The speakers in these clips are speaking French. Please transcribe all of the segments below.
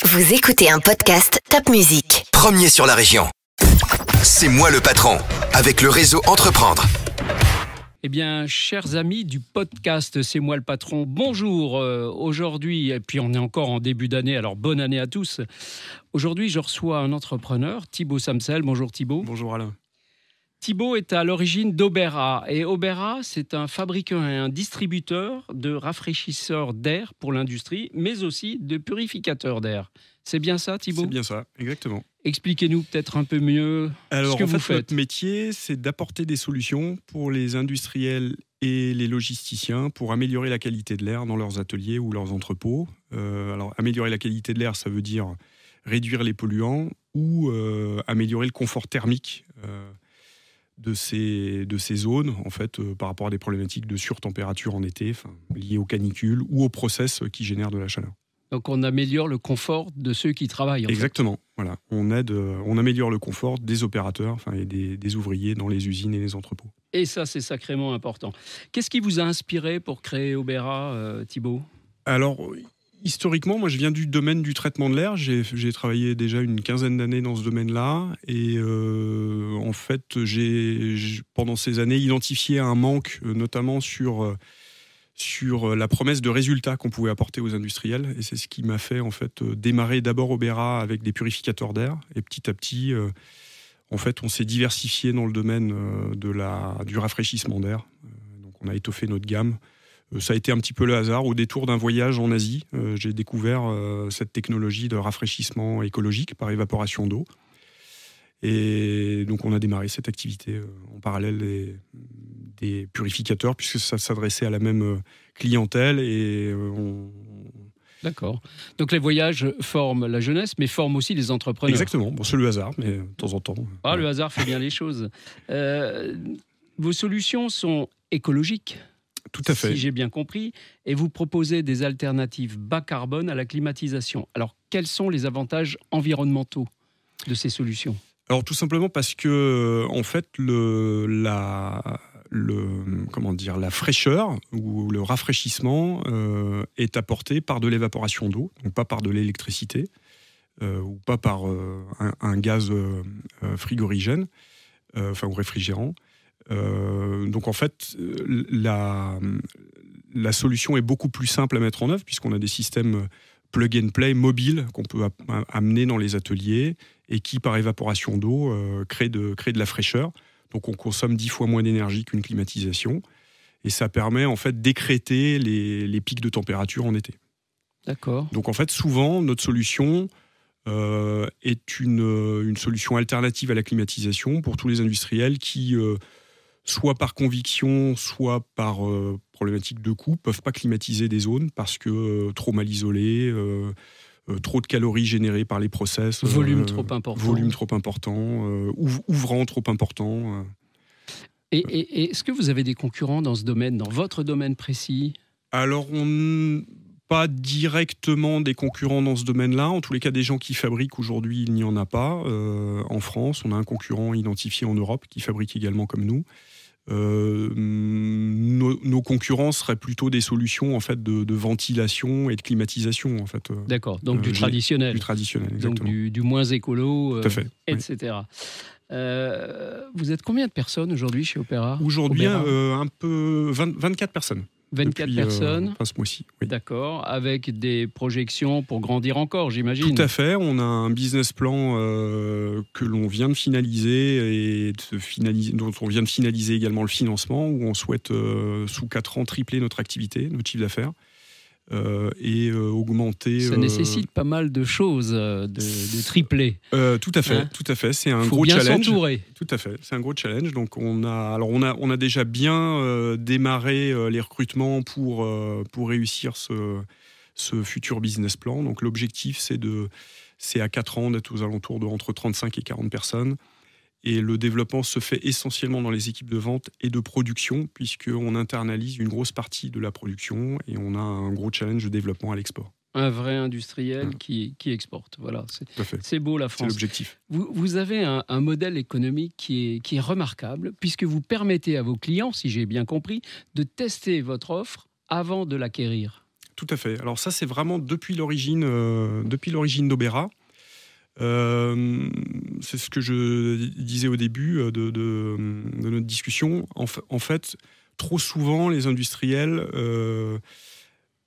Vous écoutez un podcast Top Music. Premier sur la région. C'est moi le patron, avec le réseau Entreprendre. Eh bien, chers amis du podcast C'est moi le patron, bonjour. Aujourd'hui, et puis on est encore en début d'année, alors bonne année à tous. Aujourd'hui, je reçois un entrepreneur, Thibaut Samsel. Bonjour Thibaut. Bonjour Alain. Thibaut est à l'origine d'Aubera. Et Aubera, c'est un fabricant et un distributeur de rafraîchisseurs d'air pour l'industrie, mais aussi de purificateurs d'air. C'est bien ça, Thibaut ? C'est bien ça, exactement. Expliquez-nous peut-être un peu mieux ce que vous faites. Notre métier, c'est d'apporter des solutions pour les industriels et les logisticiens pour améliorer la qualité de l'air dans leurs ateliers ou leurs entrepôts. Alors, améliorer la qualité de l'air, ça veut dire réduire les polluants ou améliorer le confort thermique de ces zones, en fait, par rapport à des problématiques de surtempérature en été, liées aux canicules ou aux process qui génèrent de la chaleur. Donc on améliore le confort de ceux qui travaillent. Exactement. Voilà. On améliore le confort des opérateurs et des ouvriers dans les usines et les entrepôts. Et ça, c'est sacrément important. Qu'est-ce qui vous a inspiré pour créer Aubera, Thibaut ? Alors, historiquement, moi je viens du domaine du traitement de l'air. J'ai travaillé déjà une quinzaine d'années dans ce domaine-là. Et en fait, j'ai pendant ces années identifié un manque, notamment sur la promesse de résultats qu'on pouvait apporter aux industriels. Et c'est ce qui m'a fait en fait démarrer d'abord Aubera avec des purificateurs d'air. Et petit à petit, en fait, on s'est diversifié dans le domaine du rafraîchissement d'air. Donc on a étoffé notre gamme. Ça a été un petit peu le hasard. Au détour d'un voyage en Asie, j'ai découvert cette technologie de rafraîchissement écologique par évaporation d'eau. Et donc on a démarré cette activité en parallèle des purificateurs, puisque ça s'adressait à la même clientèle. D'accord. Donc les voyages forment la jeunesse, mais forment aussi les entrepreneurs. Exactement. Bon, c'est le hasard, mais de temps en temps. Ah, le hasard fait bien les choses. Vos solutions sont écologiques. Tout à fait. Si j'ai bien compris, et vous proposez des alternatives bas carbone à la climatisation. Alors, quels sont les avantages environnementaux de ces solutions ? Alors, tout simplement parce que, en fait, la fraîcheur ou le rafraîchissement est apporté par de l'évaporation d'eau, donc pas par de l'électricité ou pas par un gaz frigorigène, ou réfrigérant. Donc en fait, la solution est beaucoup plus simple à mettre en œuvre puisqu'on a des systèmes plug and play mobiles qu'on peut amener dans les ateliers et qui, par évaporation d'eau, créent de la fraîcheur. Donc on consomme 10 fois moins d'énergie qu'une climatisation et ça permet en fait d'écrêter les pics de température en été. D'accord. Donc en fait, souvent, notre solution est une solution alternative à la climatisation pour tous les industriels qui soit par conviction, soit par problématique de coût, peuvent pas climatiser des zones parce que trop mal isolées, trop de calories générées par les process. Volume trop important. Ouvrant trop important. Et est-ce que vous avez des concurrents dans ce domaine, dans votre domaine précis ? Alors, pas directement des concurrents dans ce domaine-là. En tous les cas, des gens qui fabriquent aujourd'hui, il n'y en a pas. En France, on a un concurrent identifié en Europe qui fabrique également comme nous. Nos concurrents seraient plutôt des solutions en fait de ventilation et de climatisation en fait. D'accord, donc du traditionnel. Du traditionnel, exactement. Donc du moins écolo, tout à fait, etc. Oui. Vous êtes combien de personnes aujourd'hui chez Aubera ? Aujourd'hui, un peu 24 personnes. 24 personnes. Ce mois-ci. Oui. D'accord, avec des projections pour grandir encore, j'imagine. Tout à fait. On a un business plan que l'on vient de finaliser dont on vient de finaliser également le financement, où on souhaite sous 4 ans tripler notre activité, notre chiffre d'affaires. Et augmenter. Ça nécessite pas mal de choses de tripler. Tout à fait, tout à fait. C'est un gros bien challenge. S'entourer. Tout à fait, c'est un gros challenge. Donc on a déjà bien démarré les recrutements pour réussir ce futur business plan. Donc l'objectif c'est à 4 ans d'être aux alentours de entre 35 et 40 personnes. Et le développement se fait essentiellement dans les équipes de vente et de production, puisqu'on internalise une grosse partie de la production et on a un gros challenge de développement à l'export. Un vrai industriel qui exporte. Voilà, c'est beau la France. C'est l'objectif. Vous avez un modèle économique qui est remarquable, puisque vous permettez à vos clients, si j'ai bien compris, de tester votre offre avant de l'acquérir. tout à fait. Alors ça, c'est vraiment depuis l'origine d'Obera. C'est ce que je disais au début de notre discussion. En fait, trop souvent, les industriels,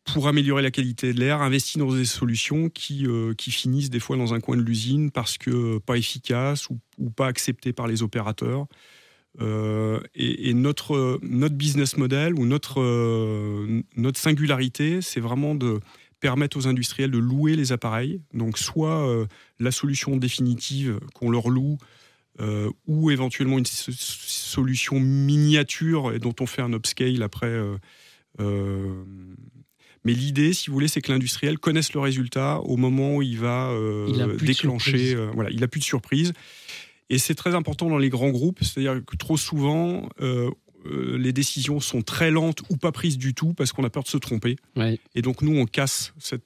pour améliorer la qualité de l'air, investissent dans des solutions qui finissent des fois dans un coin de l'usine parce que pas efficaces ou pas acceptées par les opérateurs. Et notre business model ou notre singularité, c'est vraiment de permettre aux industriels de louer les appareils. Donc soit la solution définitive qu'on leur loue, ou éventuellement une solution miniature et dont on fait un upscale après. Mais l'idée, si vous voulez, c'est que l'industriel connaisse le résultat au moment où il va déclencher. Il n'a plus de surprise. Et c'est très important dans les grands groupes, c'est-à-dire que trop souvent, les décisions sont très lentes ou pas prises du tout parce qu'on a peur de se tromper. Ouais. Et donc nous, on casse ce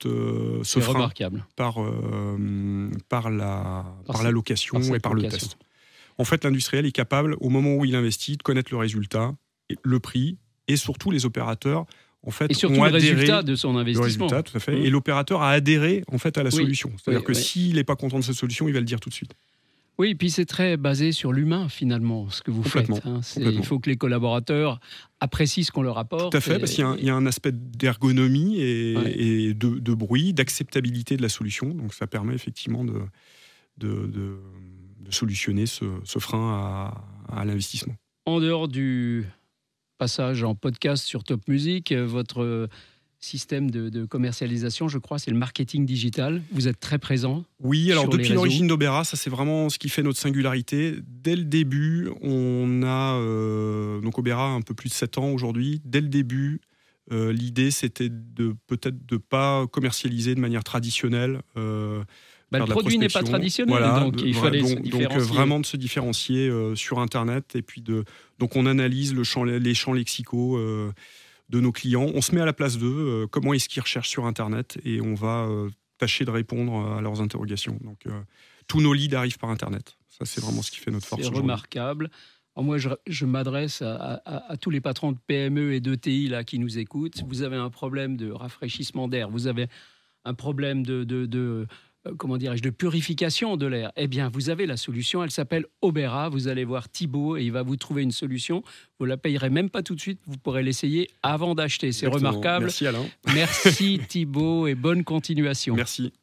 frein remarquable. par la location et par le test. En fait, l'industriel est capable, au moment où il investit, de connaître le résultat, le prix et surtout les opérateurs. En fait, et surtout le résultat de son investissement. Le résultat, tout à fait. Et l'opérateur a adhéré en fait à la solution. C'est-à-dire que s'il n'est pas content de cette solution, il va le dire tout de suite. Oui, et puis c'est très basé sur l'humain, finalement, ce que vous faites. Il faut que les collaborateurs apprécient ce qu'on leur apporte. Tout à fait, parce qu'il y a un aspect d'ergonomie et de bruit, d'acceptabilité de la solution. Donc ça permet effectivement de solutionner ce frein à l'investissement. En dehors du passage en podcast sur Top Music, votre système de commercialisation, je crois, c'est le marketing digital. Vous êtes très présent. Oui, alors depuis l'origine d'Obera, ça c'est vraiment ce qui fait notre singularité. Dès le début, on a donc Obera un peu plus de 7 ans aujourd'hui. Dès le début, l'idée c'était peut-être de pas commercialiser de manière traditionnelle. Le produit n'est pas traditionnel, donc il fallait se différencier. Donc vraiment de se différencier sur Internet et puis donc on analyse les champs lexicaux de nos clients. On se met à la place d'eux, comment est-ce qu'ils recherchent sur Internet et on va tâcher de répondre à leurs interrogations. Donc tous nos leads arrivent par Internet. Ça, c'est vraiment ce qui fait notre force. C'est remarquable. Alors moi, je m'adresse à tous les patrons de PME et d'ETI là, qui nous écoutent. Vous avez un problème de rafraîchissement d'air, vous avez un problème de purification de l'air. Eh bien, vous avez la solution, elle s'appelle Obera. Vous allez voir Thibaut et il va vous trouver une solution. Vous ne la payerez même pas tout de suite, vous pourrez l'essayer avant d'acheter. C'est remarquable. Merci Alain. Merci Thibaut et bonne continuation. Merci.